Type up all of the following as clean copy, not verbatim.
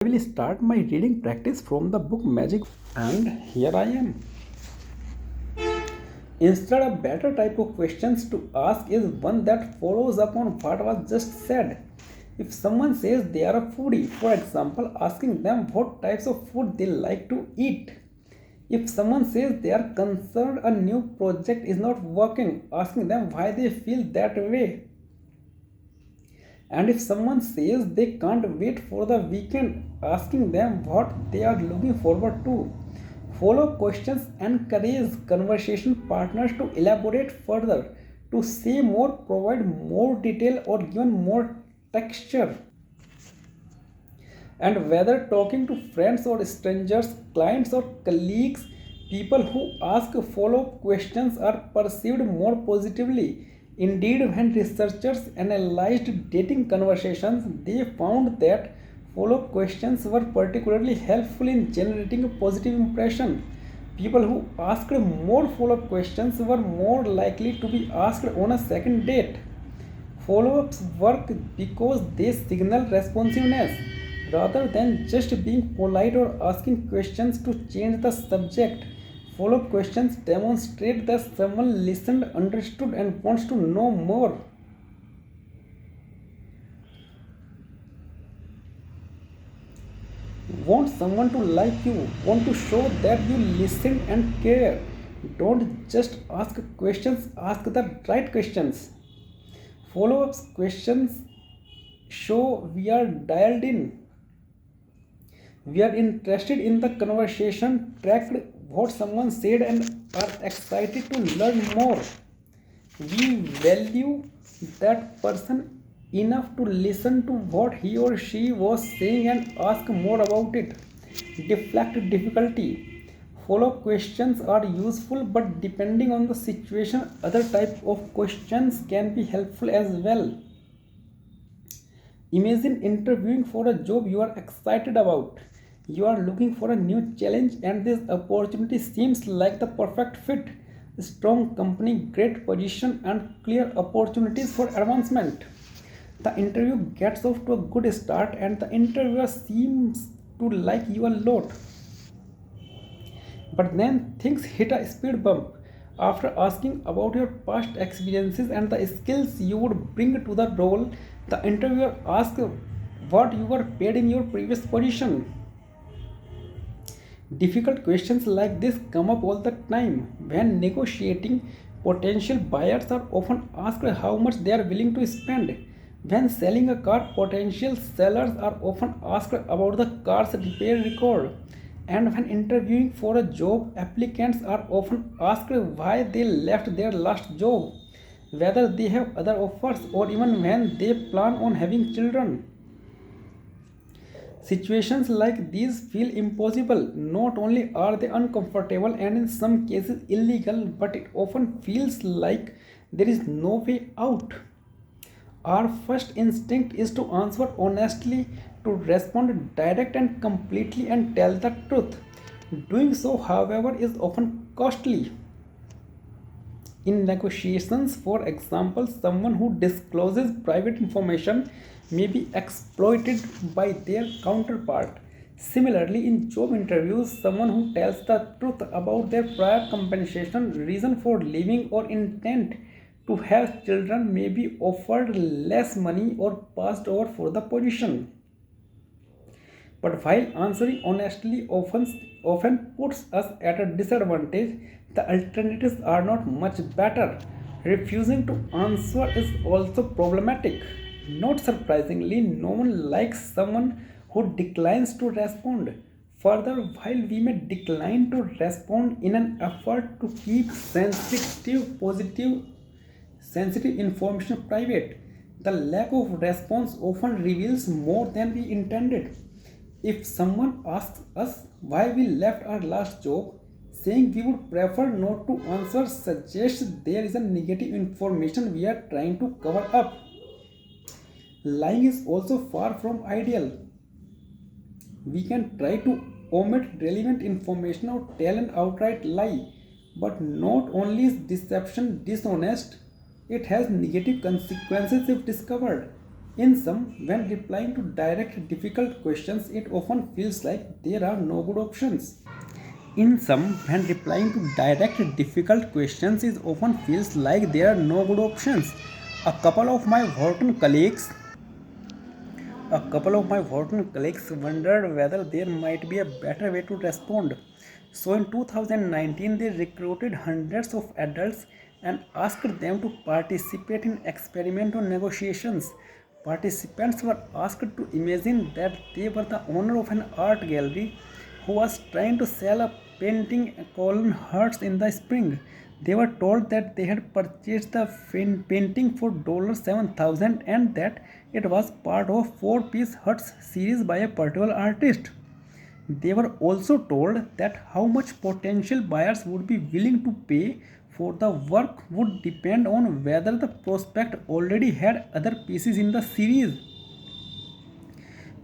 I will start my reading practice from the book Magic, and here I am. Instead, a better type of questions to ask is one that follows up on what was just said. If someone says they are a foodie, for example, asking them what types of food they like to eat. If someone says they are concerned a new project is not working, asking them why they feel that way. And if someone says they can't wait for the weekend, asking them what they are looking forward to. Follow up questions encourage conversation partners to elaborate further, to say more, provide more detail, or give more texture. And whether talking to friends or strangers, clients or colleagues, people who ask follow up questions are perceived more positively. Indeed, when researchers analyzed dating conversations, they found that follow up questions were particularly helpful in generating a positive impression. People who asked more follow up questions were more likely to be asked on a second date. Follow ups work because they signal responsiveness rather than just being polite or asking questions to change the subject. Follow up questions demonstrate that someone listened, understood, and wants to know more. Want someone to like you, want to show that you listen and care. Don't just ask questions, ask the right questions. Follow up questions show we are dialed in. We are interested in the conversation, tracked what someone said, and are excited to learn more. We value that person enough to listen to what he or she was saying and ask more about it. Deflect difficulty. Follow up questions are useful, but depending on the situation, other type of questions can be helpful as well. Imagine interviewing for a job you are excited about. You are looking for a new challenge, and this opportunity seems like the perfect fit. Strong company, great position, and clear opportunities for advancement. The interview gets off to a good start, and the interviewer seems to like you a lot. But then things hit a speed bump. After asking about your past experiences and the skills you would bring to the role, the interviewer asks what you were paid in your previous position. Difficult questions like this come up all the time. When negotiating, potential buyers are often asked how much they are willing to spend. When selling a car, potential sellers are often asked about the car's repair record. And when interviewing for a job, applicants are often asked why they left their last job, whether they have other offers, or even when they plan on having children. Situations like these feel impossible. Not only are they uncomfortable and in some cases illegal, but it often feels like there is no way out. Our first instinct is to answer honestly, to respond direct and completely and tell the truth. Doing so, however, is often costly. In negotiations, for example, someone who discloses private information may be exploited by their counterpart. Similarly, in job interviews, someone who tells the truth about their prior compensation, reason for leaving, or intent to have children may be offered less money or passed over for the position. But while answering honestly often puts us at a disadvantage, the alternatives are not much better. Refusing to answer is also problematic. Not surprisingly, no one likes someone who declines to respond. Further, while we may decline to respond in an effort to keep sensitive information private, the lack of response often reveals more than we intended. If someone asks us why we left our last job, saying we would prefer not to answer suggests there is a negative information we are trying to cover up. Lying is also far from ideal. We can try to omit relevant information or tell an outright lie, but not only is deception dishonest, it has negative consequences if discovered. In some, when replying to direct difficult questions, it often feels like there are no good options. In some, when replying to direct difficult questions, it often feels like there are no good options. A couple of my Wharton colleagues A couple of my Wharton colleagues wondered whether there might be a better way to respond. So in 2019, they recruited hundreds of adults and asked them to participate in experimental negotiations. Participants were asked to imagine that they were the owner of an art gallery who was trying to sell a painting colon hearts in the spring. They were told that they had purchased the painting for $7,000 and that it was part of a four-piece huts series by a particular artist. They were also told that how much potential buyers would be willing to pay for the work would depend on whether the prospect already had other pieces in the series.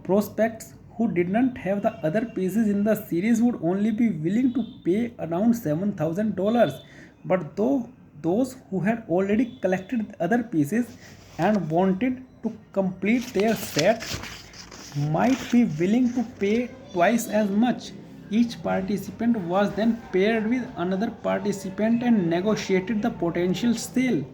Prospects who did not have the other pieces in the series would only be willing to pay around $7,000. But though those who had already collected other pieces and wanted to complete their set might be willing to pay twice as much. Each participant was then paired with another participant and negotiated the potential sale.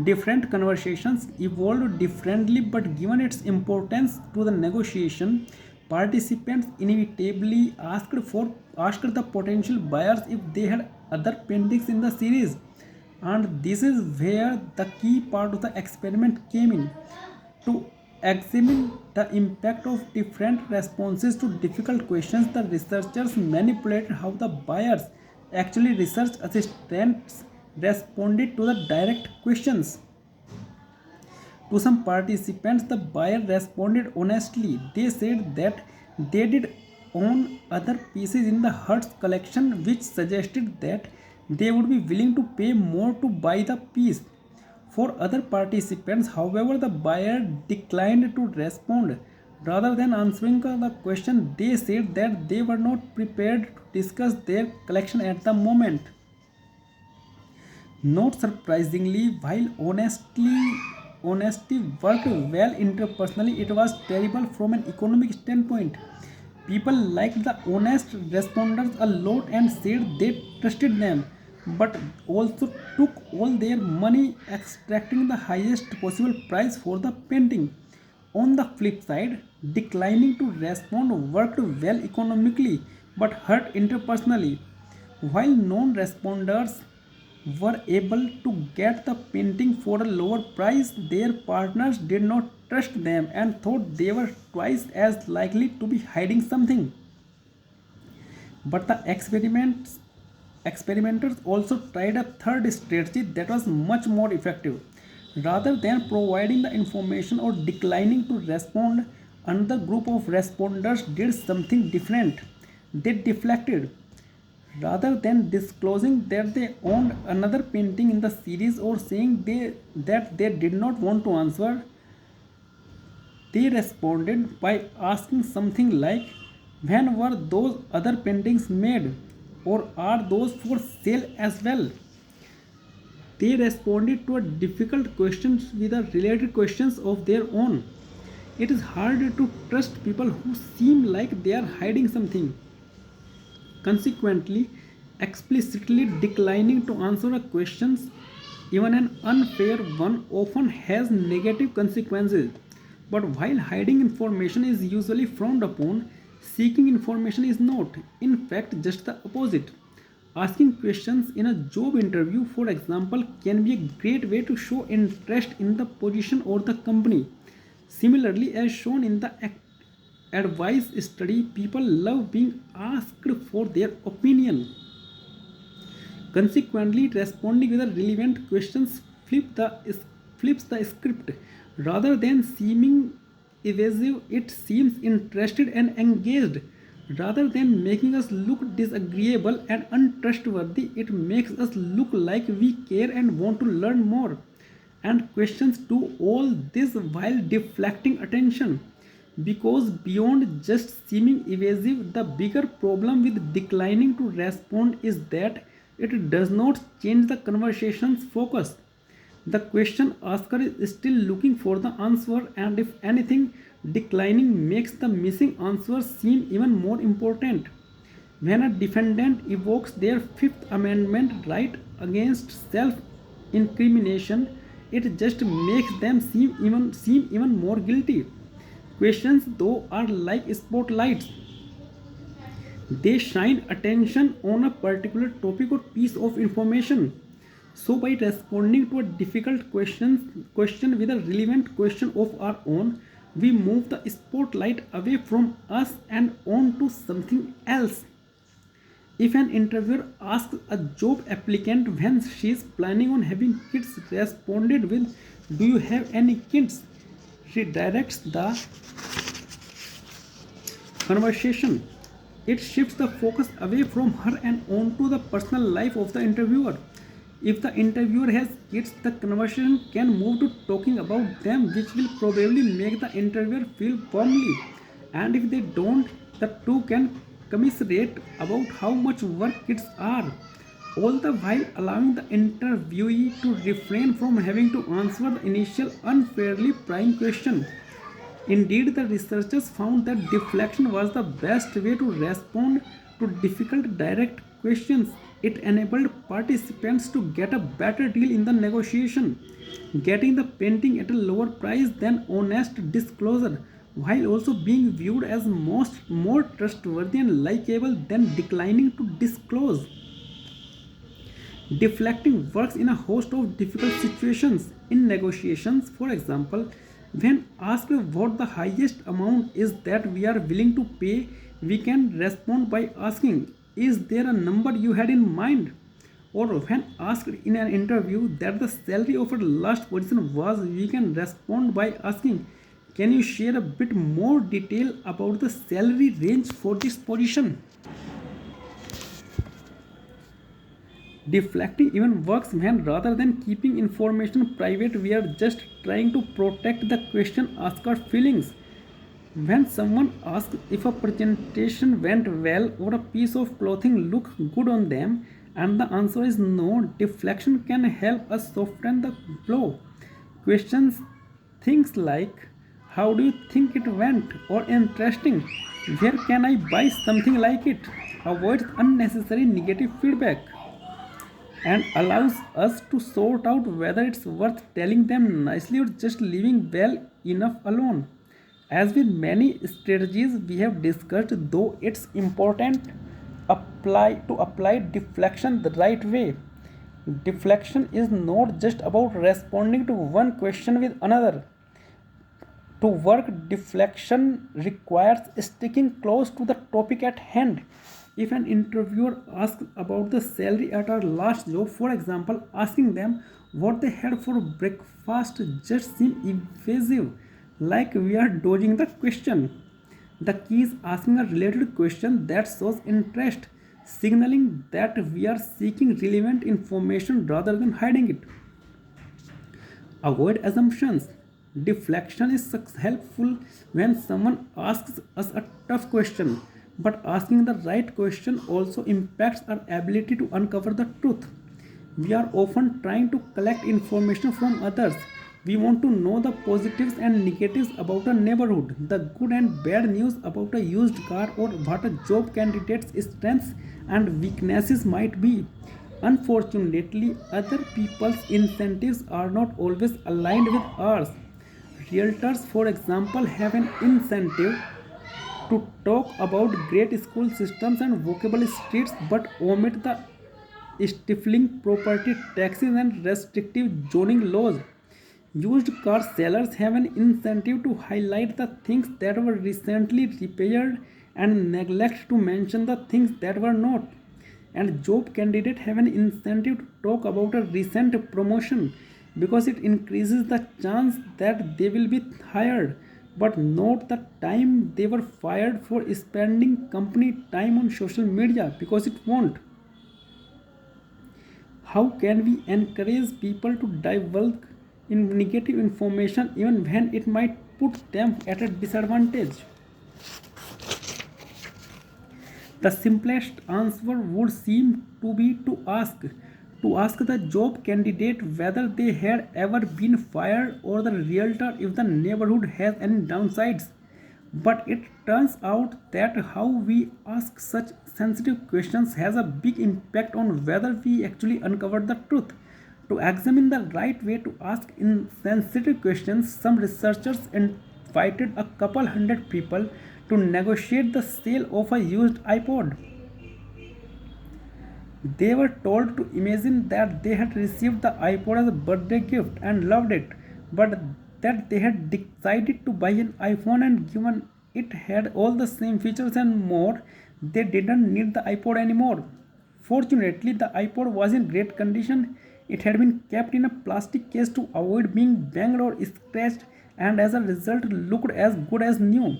Different conversations evolved differently, but given its importance to the negotiation, participants inevitably asked the potential buyers if they had other paintings in the series. And this is where the key part of the experiment came in. To examine the impact of different responses to difficult questions, the researchers manipulated how the buyers, actually research assistants, responded to the direct questions. To some participants, the buyer responded honestly. They said that they did own other pieces in the Hertz collection, which suggested that they would be willing to pay more to buy the piece. For other participants, however, the buyer declined to respond. Rather than answering the question, they said that they were not prepared to discuss their collection at the moment. Not surprisingly, while honesty worked well interpersonally, it was terrible from an economic standpoint. People liked the honest responders a lot and said they trusted them, but also took all their money extracting the highest possible price for the painting. On the flip side, declining to respond worked well economically but hurt interpersonally. While non responders were able to get the painting for a lower price, their partners did not trust them and thought they were twice as likely to be hiding something. But the experimenters also tried a third strategy that was much more effective. Rather than providing the information or declining to respond, another group of responders did something different. They deflected. Rather than disclosing that they owned another painting in the series or saying that they did not want to answer, they responded by asking something like, when were those other paintings made? Or are those for sale as well? They responded to a difficult questions with a related questions of their own. It is hard to trust people who seem like they are hiding something. Consequently, explicitly declining to answer a question, even an unfair one, often has negative consequences. But while hiding information is usually frowned upon, seeking information is not. In fact, just the opposite. Asking questions in a job interview, for example, can be a great way to show interest in the position or the company. Similarly, as shown in the advice study, people love being asked for their opinion. Consequently, responding with a relevant questions flips the script. Rather than seeming evasive, it seems interested and engaged. Rather than making us look disagreeable and untrustworthy, it makes us look like we care and want to learn more. And questions do all this while deflecting attention. Because beyond just seeming evasive, the bigger problem with declining to respond is that it does not change the conversation's focus. The question asker is still looking for the answer, and if anything, declining makes the missing answer seem even more important. When a defendant evokes their Fifth Amendment right against self incrimination, it just makes them seem even more guilty. Questions, though, are like spotlights. They shine attention on a particular topic or piece of information. So, by responding to a difficult question with a relevant question of our own, we move the spotlight away from us and on to something else. If an interviewer asks a job applicant when she is planning on having kids, responded with, "Do you have any kids?" she directs the conversation. It shifts the focus away from her and onto the personal life of the interviewer. If the interviewer has kids, the conversation can move to talking about them, which will probably make the interviewer feel warmly. And if they don't, the two can commiserate about how much work kids are, all the while allowing the interviewee to refrain from having to answer the initial unfairly prying question. Indeed, the researchers found that deflection was the best way to respond to difficult direct questions. It enabled participants to get a better deal in the negotiation, getting the painting at a lower price than honest disclosure, while also being viewed as more trustworthy and likable than declining to disclose. Deflecting works in a host of difficult situations. In negotiations, for example, when asked what the highest amount is that we are willing to pay, we can respond by asking, "Is there a number you had in mind?" Or when asked in an interview that the salary of a last position was, we can respond by asking, "Can you share a bit more detail about the salary range for this position?" Deflecting even works when rather than keeping information private, we are just trying to protect the question asker's feelings. When someone asks if a presentation went well or a piece of clothing looked good on them, and the answer is no, deflection can help us soften the blow. Questions things like, "How do you think it went?" or "Interesting, where can I buy something like it?" avoids unnecessary negative feedback and allows us to sort out whether it's worth telling them nicely or just leaving well enough alone. As with many strategies we have discussed, though it's important apply deflection the right way. Deflection is not just about responding to one question with another. To work, deflection requires sticking close to the topic at hand. If an interviewer asks about the salary at our last job, for example, asking them what they had for breakfast just seems evasive, like we are dodging the question. The key is asking a related question that shows interest, signaling that we are seeking relevant information rather than hiding it. Avoid assumptions. Deflection is helpful when someone asks us a tough question, but asking the right question also impacts our ability to uncover the truth. We are often trying to collect information from others. We want to know the positives and negatives about a neighborhood, the good and bad news about a used car, or what a job candidate's strengths and weaknesses might be. Unfortunately, other people's incentives are not always aligned with ours. Realtors, for example, have an incentive to talk about great school systems and walkable streets but omit the stifling property taxes and restrictive zoning laws. Used car sellers have an incentive to highlight the things that were recently repaired and neglect to mention the things that were not. And job candidates have an incentive to talk about a recent promotion because it increases the chance that they will be hired, but not the time they were fired for spending company time on social media because it won't. How can we encourage people to divulge in negative information even when it might put them at a disadvantage? The simplest answer would seem to be to ask, to ask the job candidate whether they had ever been fired or the realtor if the neighborhood has any downsides. But it turns out that how we ask such sensitive questions has a big impact on whether we actually uncover the truth. To examine the right way to ask insensitive questions, some researchers invited a couple hundred people to negotiate the sale of a used iPod. They were told to imagine that they had received the iPod as a birthday gift and loved it, but that they had decided to buy an iPhone and given it had all the same features and more, they didn't need the iPod anymore. Fortunately, the iPod was in great condition. It had been kept in a plastic case to avoid being banged or scratched, and as a result looked as good as new.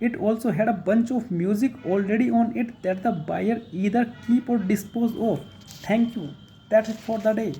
It also had a bunch of music already on it that the buyer either keep or dispose of. Thank you. That's it for the day.